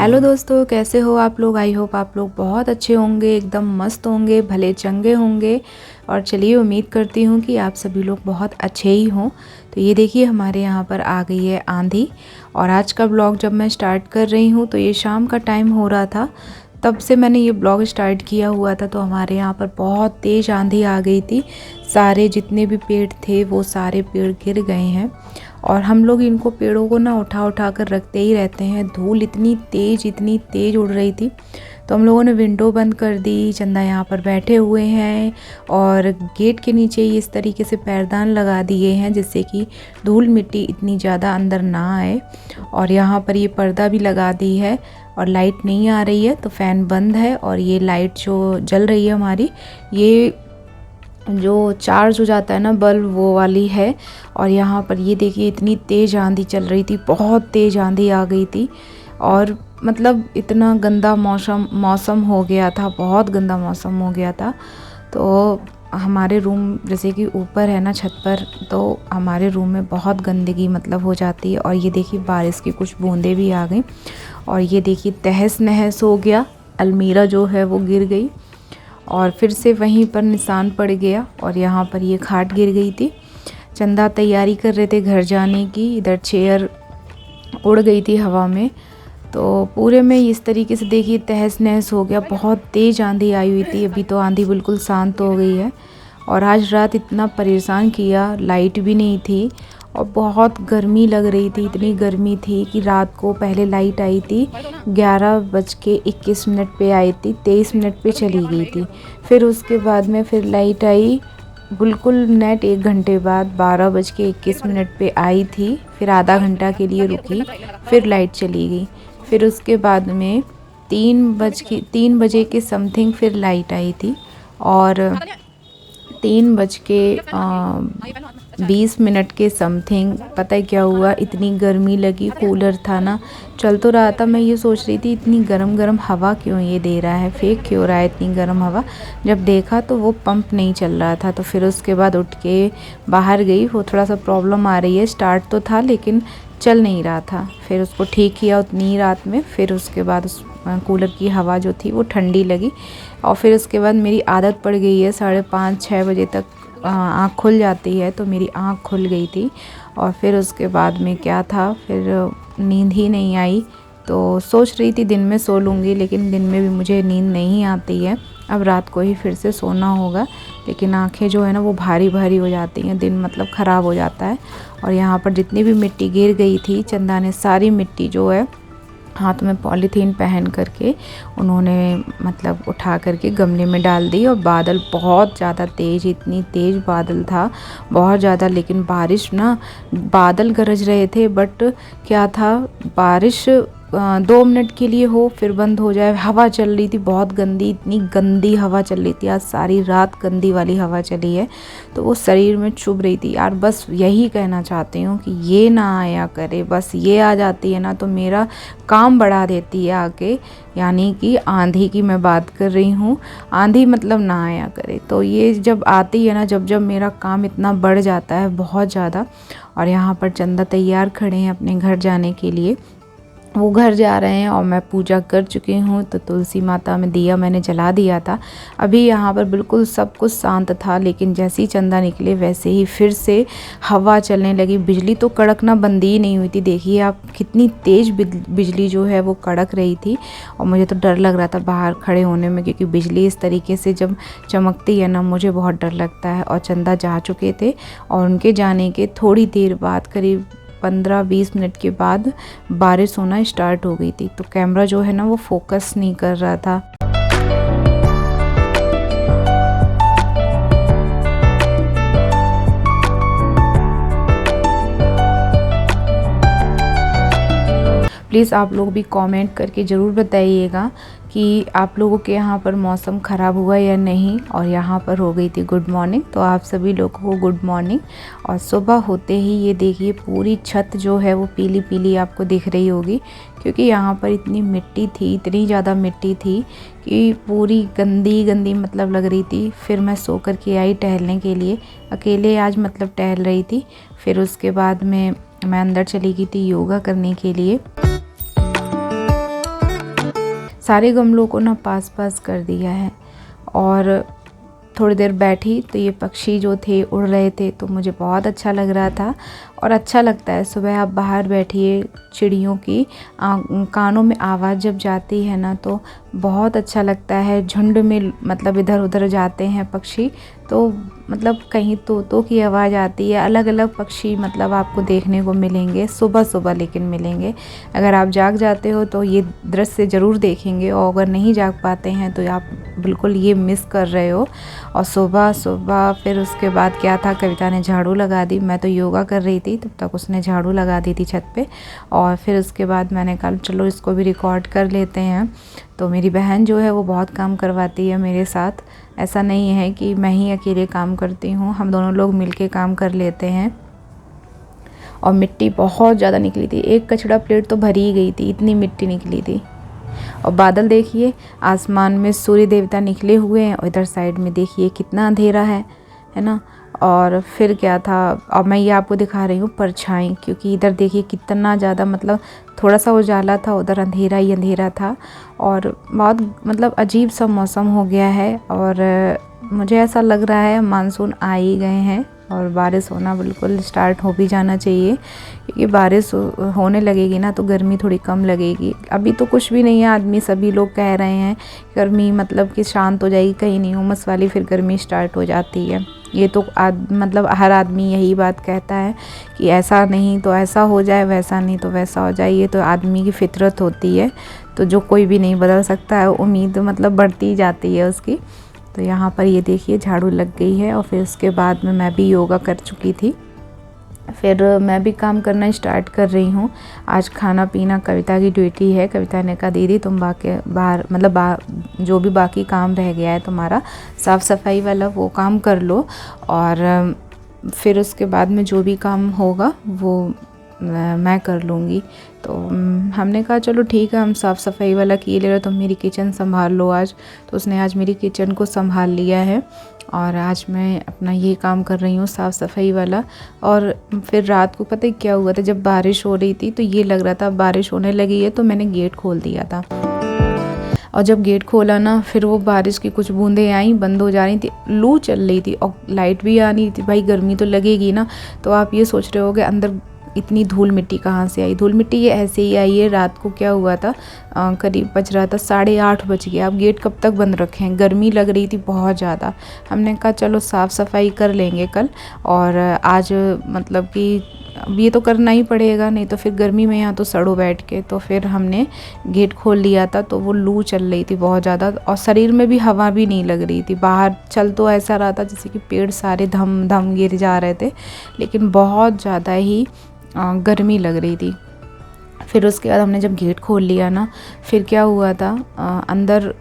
Hello दोस्तों, कैसे हो आप लोग। आई होप आप लोग बहुत अच्छे होंगे, एकदम मस्त होंगे, भले चंगे होंगे। और चलिए, उम्मीद करती हूँ कि आप सभी लोग बहुत अच्छे ही हों। तो ये देखिए, हमारे यहाँ पर आ गई है आंधी। और आज का ब्लॉग जब मैं स्टार्ट कर रही हूँ तो ये शाम का टाइम हो रहा था, तब से मैंने ये ब्लॉग स्टार्ट किया हुआ था। तो हमारे यहाँ पर बहुत तेज़ आंधी आ गई थी। सारे जितने भी पेड़ थे वो सारे पेड़ गिर गए हैं। और हम लोग इनको पेड़ों को ना उठा उठा कर रखते ही रहते हैं। धूल इतनी तेज़ उड़ रही थी, तो हम लोगों ने विंडो बंद कर दी। चंदा यहाँ पर बैठे हुए हैं और गेट के नीचे ही इस तरीके से पैरदान लगा दिए हैं, जिससे कि धूल मिट्टी इतनी ज़्यादा अंदर ना आए। और यहाँ पर ये पर्दा भी लगा दी है। और लाइट नहीं आ रही है तो फ़ैन बंद है। और ये लाइट जो जल रही है हमारी, ये जो चार्ज हो जाता है ना बल्ब, वो वाली है। और यहाँ पर ये देखिए, इतनी तेज़ आंधी चल रही थी, बहुत तेज़ आंधी आ गई थी। और मतलब इतना गंदा मौसम हो गया था, बहुत गंदा मौसम हो गया था। तो हमारे रूम जैसे कि ऊपर है ना छत पर, तो हमारे रूम में बहुत गंदगी मतलब हो जाती है। और ये देखिए, बारिश की कुछ बूंदें भी आ गई। और ये देखिए, तहस नहस हो गया, अलमीरा जो है वो गिर गई और फिर से वहीं पर निशान पड़ गया। और यहाँ पर ये खाट गिर गई थी। चंदा तैयारी कर रहे थे घर जाने की, इधर चेयर उड़ गई थी हवा में। तो पूरे में इस तरीके से देखिए तहस नहस हो गया। बहुत तेज़ आंधी आई हुई थी, अभी तो आंधी बिल्कुल शांत हो गई है। और आज रात इतना परेशान किया, लाइट भी नहीं थी और बहुत गर्मी लग रही थी। इतनी गर्मी थी कि रात को पहले लाइट आई थी 11:21 पे आई थी, 23 मिनट पे चली गई थी। फिर उसके बाद में फिर लाइट आई बिल्कुल नेट 1 घंटे बाद 12:21 पे आई थी। फिर आधा घंटा के लिए रुकी, फिर लाइट चली गई। फिर उसके बाद में 3 बजे के समथिंग फिर लाइट आई थी। और 3:20 के समथिंग पता है क्या हुआ, इतनी गर्मी लगी। कूलर था ना, चल तो रहा था। मैं ये सोच रही थी इतनी गरम हवा क्यों ये दे रहा है, फेंक क्यों रहा है इतनी गर्म हवा। जब देखा तो वो पंप नहीं चल रहा था। तो फिर उसके बाद उठ के बाहर गई। वो थोड़ा सा प्रॉब्लम आ रही है, स्टार्ट तो था लेकिन चल नहीं रहा था। फिर उसको ठीक किया उतनी ही रात में। फिर उसके बाद उस कूलर की हवा जो थी वो ठंडी लगी। और फिर उसके बाद मेरी आदत पड़ गई है 5:30-6 बजे तक आँख खुल जाती है, तो मेरी आँख खुल गई थी। और फिर उसके बाद में क्या था, फिर नींद ही नहीं आई। तो सोच रही थी दिन में सो लूँगी, लेकिन दिन में भी मुझे नींद नहीं आती है। अब रात को ही फिर से सोना होगा, लेकिन आँखें जो है ना वो भारी भारी हो जाती हैं, दिन मतलब ख़राब हो जाता है। और यहाँ पर जितनी भी मिट्टी गिर गई थी, चंदा ने सारी मिट्टी जो है हाथ में पॉलीथीन पहन करके उन्होंने मतलब उठा करके गमले में डाल दी। और बादल बहुत ज़्यादा तेज़, इतनी तेज़ बादल था, बहुत ज़्यादा। लेकिन बारिश ना, बादल गरज रहे थे बट क्या था, बारिश 2 मिनट के लिए हो फिर बंद हो जाए। हवा चल रही थी बहुत गंदी, इतनी गंदी हवा चल रही थी। आज सारी रात गंदी वाली हवा चली है, तो वो शरीर में चुभ रही थी यार। बस यही कहना चाहती हूँ कि ये ना आया करे, बस ये आ जाती है ना तो मेरा काम बढ़ा देती है आके। यानी कि आंधी की मैं बात कर रही हूँ, आंधी मतलब ना आया करे। तो ये जब आती है ना, जब मेरा काम इतना बढ़ जाता है बहुत ज़्यादा। और यहाँ पर चंदा तैयार खड़े हैं अपने घर जाने के लिए, वो घर जा रहे हैं। और मैं पूजा कर चुकी हूँ, तो तुलसी माता में दिया मैंने जला दिया था। अभी यहाँ पर बिल्कुल सब कुछ शांत था, लेकिन जैसे ही चंदा निकले वैसे ही फिर से हवा चलने लगी। बिजली तो कड़कना बंद ही नहीं हुई थी। देखिए आप, कितनी तेज़ बिजली जो है वो कड़क रही थी। और मुझे तो डर लग रहा था बाहर खड़े होने में, क्योंकि बिजली इस तरीके से जब चमकती है ना, मुझे बहुत डर लगता है। और चंदा जा चुके थे और उनके जाने के थोड़ी देर बाद, करीब 15-20 मिनट के बाद बारिश होना स्टार्ट हो गई थी। तो कैमरा जो है ना वो फोकस नहीं कर रहा था। प्लीज़ आप लोग भी कमेंट करके ज़रूर बताइएगा कि आप लोगों के यहाँ पर मौसम ख़राब हुआ या नहीं। और यहाँ पर हो गई थी गुड मॉर्निंग, तो आप सभी लोगों को गुड मॉर्निंग। और सुबह होते ही ये देखिए पूरी छत जो है वो पीली पीली आपको दिख रही होगी, क्योंकि यहाँ पर इतनी मिट्टी थी, इतनी ज़्यादा मिट्टी थी कि पूरी गंदी गंदी मतलब लग रही थी। फिर मैं सो कर के आई टहलने के लिए, अकेले आज मतलब टहल रही थी। फिर उसके बाद में मैं अंदर चली गई थी योगा करने के लिए। सारे गमलों को ना पास पास कर दिया है। और थोड़ी देर बैठी तो ये पक्षी जो थे उड़ रहे थे, तो मुझे बहुत अच्छा लग रहा था। और अच्छा लगता है सुबह आप बाहर बैठिए, चिड़ियों की कानों में आवाज़ जब जाती है ना तो बहुत अच्छा लगता है। झुंड में मतलब इधर उधर जाते हैं पक्षी, तो मतलब कहीं तोतों की आवाज़ आती है। अलग अलग पक्षी मतलब आपको देखने को मिलेंगे सुबह सुबह, लेकिन मिलेंगे। अगर आप जाग जाते हो तो ये दृश्य ज़रूर देखेंगे, और अगर नहीं जाग पाते हैं तो आप बिल्कुल ये मिस कर रहे हो। और सुबह सुबह फिर उसके बाद क्या था, कविता ने झाड़ू लगा दी। मैं तो योगा कर रही थी, तब तक उसने झाड़ू लगा दी थी छत पे। और फिर उसके बाद मैंने कहा चलो इसको भी रिकॉर्ड कर लेते हैं। तो मेरी बहन जो है वो बहुत काम करवाती है मेरे साथ। ऐसा नहीं है कि मैं ही अकेले काम करती हूँ, हम दोनों लोग मिलके काम कर लेते हैं। और मिट्टी बहुत ज़्यादा निकली थी, एक कचड़ा प्लेट तो भरी ही गई थी, इतनी मिट्टी निकली थी। और बादल देखिए, आसमान में सूर्य देवता निकले हुए हैं, और इधर साइड में देखिए कितना अंधेरा है ना। और फिर क्या था, अब मैं ये आपको दिखा रही हूँ परछाई, क्योंकि इधर देखिए कितना ज़्यादा मतलब थोड़ा सा उजाला था, उधर अंधेरा ही अंधेरा था। और बहुत मतलब अजीब सा मौसम हो गया है। और मुझे ऐसा लग रहा है मानसून आ ही गए हैं, और बारिश होना बिल्कुल स्टार्ट हो भी जाना चाहिए, क्योंकि बारिश होने लगेगी ना तो गर्मी थोड़ी कम लगेगी। अभी तो कुछ भी नहीं है, आदमी सभी लोग कह रहे हैं गर्मी मतलब कि शांत हो जाएगी, कहीं नहीं उमस वाली फिर गर्मी स्टार्ट हो जाती है। ये तो मतलब हर आदमी यही बात कहता है कि ऐसा नहीं तो ऐसा हो जाए, वैसा नहीं तो वैसा हो जाए। ये तो आदमी की फितरत होती है, तो जो कोई भी नहीं बदल सकता है। उम्मीद मतलब बढ़ती जाती है उसकी। तो यहाँ पर ये देखिए झाड़ू लग गई है। और फिर उसके बाद में मैं भी योगा कर चुकी थी, फिर मैं भी काम करना स्टार्ट कर रही हूँ। आज खाना पीना कविता की ड्यूटी है। कविता ने कहा दीदी तुम बाहर मतलब जो भी बाकी काम रह गया है तुम्हारा साफ़ सफाई वाला वो काम कर लो, और फिर उसके बाद में जो भी काम होगा वो मैं कर लूँगी। तो हमने कहा चलो ठीक है, हम साफ़ सफाई वाला किए ले रहे, तुम मेरी किचन संभाल लो आज। तो उसने आज मेरी किचन को संभाल लिया है, और आज मैं अपना ये काम कर रही हूँ साफ़ सफाई वाला। और फिर रात को पता है क्या हुआ था, जब बारिश हो रही थी तो ये लग रहा था बारिश होने लगी है, तो मैंने गेट खोल दिया था। और जब गेट खोला ना, फिर वो बारिश की कुछ बूंदें आई, बंद हो जा रही थी, लू चल रही थी और लाइट भी आ रही थी। भाई गर्मी तो लगेगी ना। तो आप ये सोच रहे होगे अंदर इतनी धूल मिट्टी कहाँ से आई। धूल मिट्टी ये ऐसे ही आई है। रात को क्या हुआ था, करीब बज रहा था 8:30 बज गया। अब गेट कब तक बंद रखें, गर्मी लग रही थी बहुत ज़्यादा। हमने कहा चलो साफ़ सफाई कर लेंगे कल, और आज मतलब कि अब ये तो करना ही पड़ेगा, नहीं तो फिर गर्मी में यहाँ तो सड़ो बैठ के। तो फिर हमने गेट खोल लिया था, तो वो लू चल रही थी बहुत ज़्यादा, और शरीर में भी हवा भी नहीं लग रही थी। बाहर चल तो ऐसा रहा था जैसे कि पेड़ सारे धम धम गिर जा रहे थे, लेकिन बहुत ज़्यादा ही गर्मी लग रही थी। फिर उसके बाद हमने जब गेट खोल लिया ना, फिर क्या हुआ था, अंदर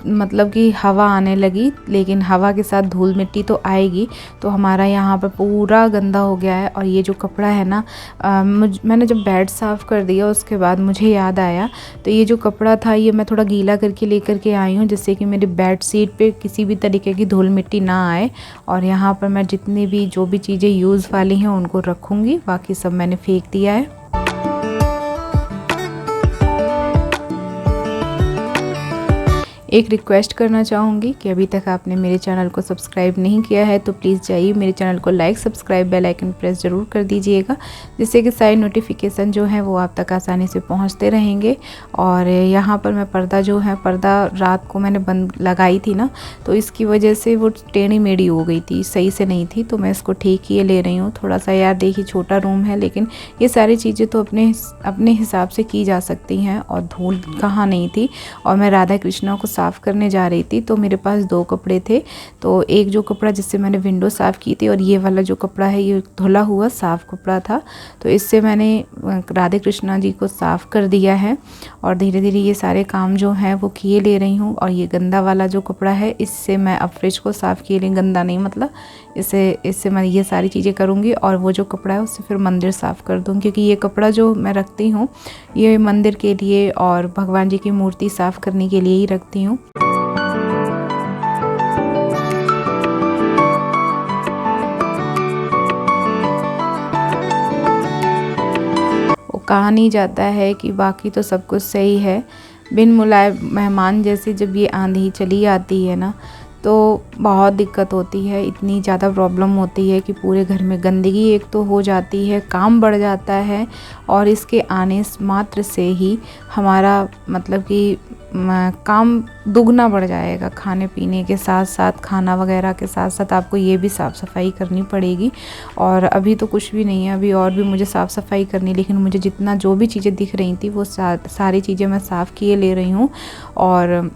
मतलब कि हवा आने लगी, लेकिन हवा के साथ धूल मिट्टी तो आएगी। तो हमारा यहाँ पर पूरा गंदा हो गया है। और ये जो कपड़ा है ना, मैंने जब बेड साफ़ कर दिया उसके बाद मुझे याद आया, तो ये जो कपड़ा था ये मैं थोड़ा गीला करके लेकर के आई हूँ, जिससे कि मेरी बेड शीट पे किसी भी तरीके की धूल मिट्टी ना आए। और यहाँ पर मैं जितनी भी जो भी चीज़ें यूज़ वाली हैं उनको रखूँगी, बाकी सब मैंने फेंक दिया है। एक रिक्वेस्ट करना चाहूँगी कि अभी तक आपने मेरे चैनल को सब्सक्राइब नहीं किया है तो प्लीज़ जाइए मेरे चैनल को like, subscribe, bell icon press ज़रूर कर दीजिएगा, जिससे कि सारे नोटिफिकेशन जो है वो आप तक आसानी से पहुँचते रहेंगे। और यहाँ पर मैं पर्दा जो है, पर्दा रात को मैंने बंद लगाई थी ना, तो इसकी वजह से वो टेढ़ी मेढ़ी हो गई थी, सही से नहीं थी, तो मैं इसको ठीक किए ले रही हूँ। थोड़ा सा यार देखिए छोटा रूम है, लेकिन ये सारी चीज़ें तो अपने हिसाब से की जा सकती हैं। और धूल कहाँ नहीं थी। और मैं राधा कृष्णा को साफ़ करने जा रही थी, तो मेरे पास 2 कपड़े थे। तो एक जो कपड़ा जिससे मैंने विंडो साफ़ की थी, और ये वाला जो कपड़ा है ये धुला हुआ साफ़ कपड़ा था, तो इससे मैंने राधे कृष्णा जी को साफ़ कर दिया है। और धीरे धीरे ये सारे काम जो हैं वो किए ले रही हूँ। और ये गंदा वाला जो कपड़ा है, इससे मैं अब फ्रिज को साफ़ किए ले, गंदा नहीं मतलब इससे मैं ये सारी चीज़ें करूँगी। और वो जो कपड़ा है उससे फिर मंदिर साफ़ कर दूँ, क्योंकि ये कपड़ा जो मैं रखती हूँ ये मंदिर के लिए और भगवान जी की मूर्ति साफ़ करने के लिए ही रखती हूँ। कहा नहीं जाता है कि बाकी तो सब कुछ सही है, बिन बुलाए मेहमान जैसे जब ये आंधी चली आती है ना, तो बहुत दिक्कत होती है। इतनी ज़्यादा प्रॉब्लम होती है कि पूरे घर में गंदगी एक तो हो जाती है, काम बढ़ जाता है, और इसके आने मात्र से ही हमारा मतलब कि काम दुगना बढ़ जाएगा। खाने पीने के साथ साथ, खाना वगैरह के साथ साथ आपको ये भी साफ़ सफाई करनी पड़ेगी। और अभी तो कुछ भी नहीं है, अभी और भी मुझे साफ़ सफाई करनी, लेकिन मुझे जितना जो भी चीज़ें दिख रही थी वो सारी चीज़ें मैं साफ़ किए ले रही हूँ। और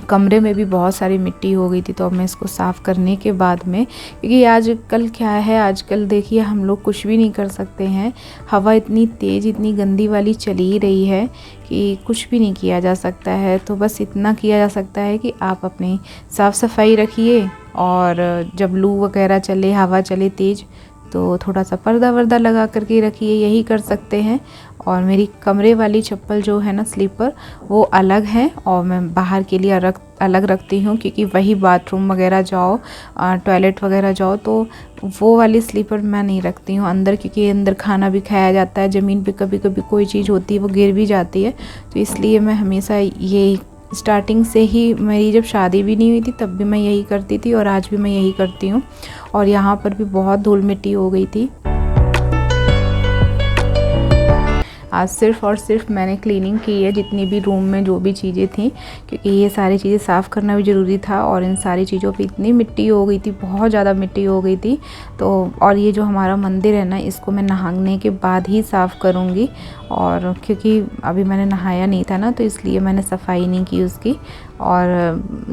कमरे में भी बहुत सारी मिट्टी हो गई थी, तो अब मैं इसको साफ़ करने के बाद में, क्योंकि आजकल क्या है, आजकल देखिए हम लोग कुछ भी नहीं कर सकते हैं। हवा इतनी तेज़, इतनी गंदी वाली चली ही रही है कि कुछ भी नहीं किया जा सकता है। तो बस इतना किया जा सकता है कि आप अपनी साफ़ सफाई रखिए, और जब लू वगैरह चले, हवा चले तेज़, तो थोड़ा सा पर्दा वर्दा लगा करके रखिए, यही कर सकते हैं। और मेरी कमरे वाली चप्पल जो है ना, स्लीपर, वो अलग है, और मैं बाहर के लिए अलग रखती हूँ, क्योंकि वही बाथरूम वगैरह जाओ, टॉयलेट वगैरह जाओ, तो वो वाली स्लीपर मैं नहीं रखती हूँ अंदर, क्योंकि अंदर खाना भी खाया जाता है, ज़मीन पे कभी कभी कोई चीज़ होती है वो गिर भी जाती है। तो इसलिए मैं हमेशा ये स्टार्टिंग से ही, मेरी जब शादी भी नहीं हुई थी तब भी मैं यही करती थी, और आज भी मैं यही करती हूँ। और यहाँ पर भी बहुत धूल मिट्टी हो गई थी। आज सिर्फ़ और सिर्फ मैंने क्लीनिंग की है, जितनी भी रूम में जो भी चीज़ें थी, क्योंकि ये सारी चीज़ें साफ़ करना भी ज़रूरी था। और इन सारी चीज़ों पे इतनी मिट्टी हो गई थी, बहुत ज़्यादा मिट्टी हो गई थी। तो और ये जो हमारा मंदिर है ना, इसको मैं नहाने के बाद ही साफ़ करूँगी, और क्योंकि अभी मैंने नहाया नहीं था ना, तो इसलिए मैंने सफाई नहीं की उसकी। और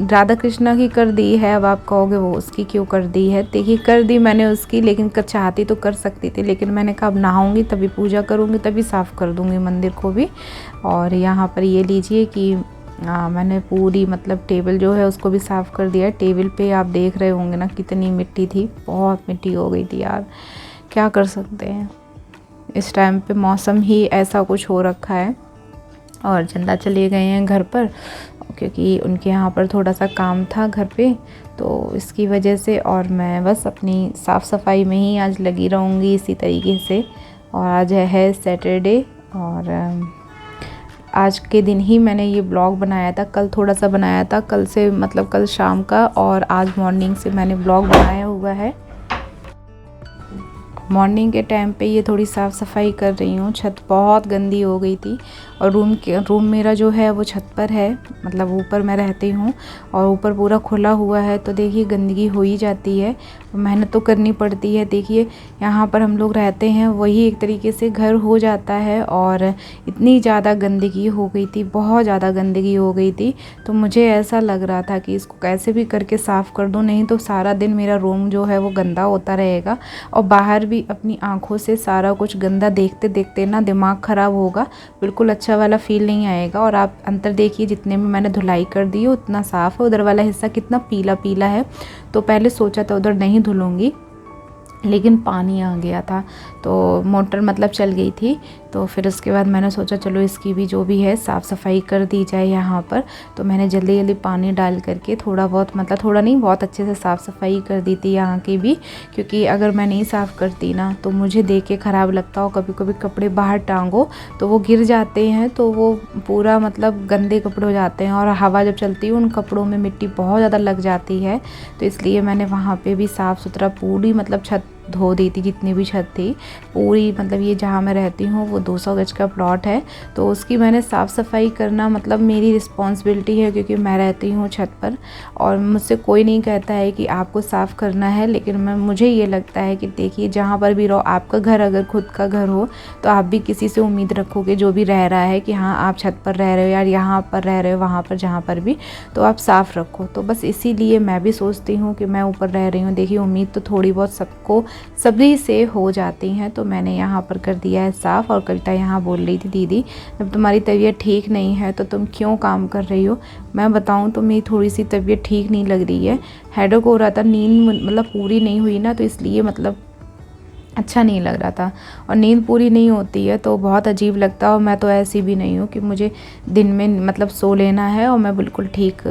राधा कृष्णा की कर दी है, अब आप कहोगे वो उसकी क्यों कर दी है। देखिए, कर दी मैंने उसकी, लेकिन चाहती तो कर सकती थी, लेकिन मैंने कहा अब नहाऊंगी तभी पूजा करूँगी, तभी साफ़ कर दूँगी मंदिर को भी। और यहाँ पर ये लीजिए कि मैंने पूरी मतलब टेबल जो है उसको भी साफ़ कर दिया है। टेबल पे आप देख रहे होंगे ना कितनी मिट्टी थी, बहुत मिट्टी हो गई थी यार, क्या कर सकते हैं। इस टाइम पे मौसम ही ऐसा कुछ हो रखा है। और चंदा चले गए हैं घर पर, क्योंकि उनके यहाँ पर थोड़ा सा काम था घर पे, तो इसकी वजह से। और मैं बस अपनी साफ़ सफाई में ही आज लगी रहूँगी इसी तरीके से। और आज है सैटरडे, और आज के दिन ही मैंने ये ब्लॉग बनाया था। कल थोड़ा सा बनाया था, कल से मतलब कल शाम का, और आज मॉर्निंग से मैंने ब्लॉग बनाया हुआ है। मॉर्निंग के टाइम पे ये थोड़ी साफ़ सफाई कर रही हूँ। छत बहुत गंदी हो गई थी, और रूम मेरा जो है वो छत पर है, मतलब ऊपर मैं रहती हूँ, और ऊपर पूरा खुला हुआ है, तो देखिए गंदगी हो ही जाती है, मेहनत तो करनी पड़ती है। देखिए यहाँ पर हम लोग रहते हैं, वही एक तरीके से घर हो जाता है। और इतनी ज़्यादा गंदगी हो गई थी, बहुत ज़्यादा गंदगी हो गई थी, तो मुझे ऐसा लग रहा था कि इसको कैसे भी करके साफ़ कर दूँ, नहीं तो सारा दिन मेरा रूम जो है वो गंदा होता रहेगा। और बाहर भी अपनी आँखों से सारा कुछ गंदा देखते देखते ना दिमाग ख़राब होगा, बिल्कुल अच्छा वाला फील नहीं आएगा। और आप अंतर देखिए, जितने में मैंने धुलाई कर दी है उतना साफ़ है, उधर वाला हिस्सा कितना पीला पीला है। तो पहले सोचा था उधर नहीं धुलूँगी, लेकिन पानी आ गया था, तो मोटर मतलब चल गई थी। तो फिर उसके बाद मैंने सोचा चलो इसकी भी जो भी है साफ़ सफाई कर दी जाए यहाँ पर। तो मैंने जल्दी जल्दी पानी डाल करके थोड़ा बहुत, मतलब थोड़ा नहीं, बहुत अच्छे से साफ़ सफाई कर दी थी यहाँ की भी, क्योंकि अगर मैं नहीं साफ़ करती ना तो मुझे देख के ख़राब लगता। और कभी कभी कपड़े बाहर टांगो तो वो गिर जाते हैं, तो वो पूरा मतलब गंदे कपड़े हो जाते हैं, और हवा जब चलती है उन कपड़ों में मिट्टी बहुत ज़्यादा लग जाती है। तो इसलिए मैंने वहाँ पर भी साफ़ सुथरा पूरी मतलब छत धो दी थी, जितनी भी छत थी पूरी। मतलब ये जहाँ मैं रहती हूँ वो 200 गज का प्लॉट है, तो उसकी मैंने साफ़ सफाई करना मतलब मेरी रिस्पॉन्सिबिलिटी है, क्योंकि मैं रहती हूँ छत पर। और मुझसे कोई नहीं कहता है कि आपको साफ़ करना है, लेकिन मुझे ये लगता है कि देखिए जहाँ पर भी रहो, आपका घर अगर खुद का घर हो तो आप भी किसी से उम्मीद रखोगे जो भी रह रहा है कि हाँ आप छत पर रह रहे हो यार, यहाँ पर रह रहे हो, वहाँ पर जहाँ पर भी, तो आप साफ़ रखो। तो बस इसीलिए मैं भी सोचती हूँ कि मैं ऊपर रह रही हूँ। देखिए उम्मीद तो थोड़ी बहुत सबको सभी से हो जाती हैं, तो मैंने यहाँ पर कर दिया है साफ़। और कविता यहाँ बोल रही थी, दीदी जब तुम्हारी तबीयत ठीक नहीं है तो तुम क्यों काम कर रही हो। मैं बताऊँ तो मेरी थोड़ी सी तबीयत ठीक नहीं लग रही है, हेडेक हो रहा था, नींद मतलब पूरी नहीं हुई ना, तो इसलिए मतलब अच्छा नहीं लग रहा था। और नींद पूरी नहीं होती है तो बहुत अजीब लगता है। और मैं तो ऐसी भी नहीं हूँ कि मुझे दिन में मतलब सो लेना है और मैं बिल्कुल ठीक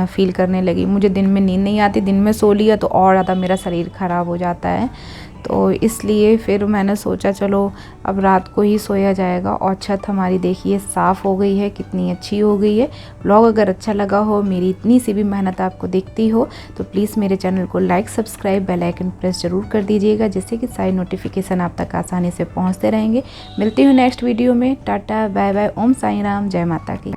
फील करने लगी। मुझे दिन में नींद नहीं आती, दिन में सो लिया तो और ज़्यादा मेरा शरीर ख़राब हो जाता है। तो इसलिए फिर मैंने सोचा चलो अब रात को ही सोया जाएगा। और छत हमारी देखिए साफ़ हो गई है, कितनी अच्छी हो गई है। व्लॉग अगर अच्छा लगा हो, मेरी इतनी सी भी मेहनत आपको दिखती हो, तो प्लीज़ मेरे चैनल को like, subscribe, bell icon press ज़रूर कर दीजिएगा, जिससे कि सारी नोटिफिकेशन आप तक आसानी से पहुँचते रहेंगे। मिलती हूँ नेक्स्ट वीडियो में। टाटा बाय बाय, ओम साई राम, जय माता की।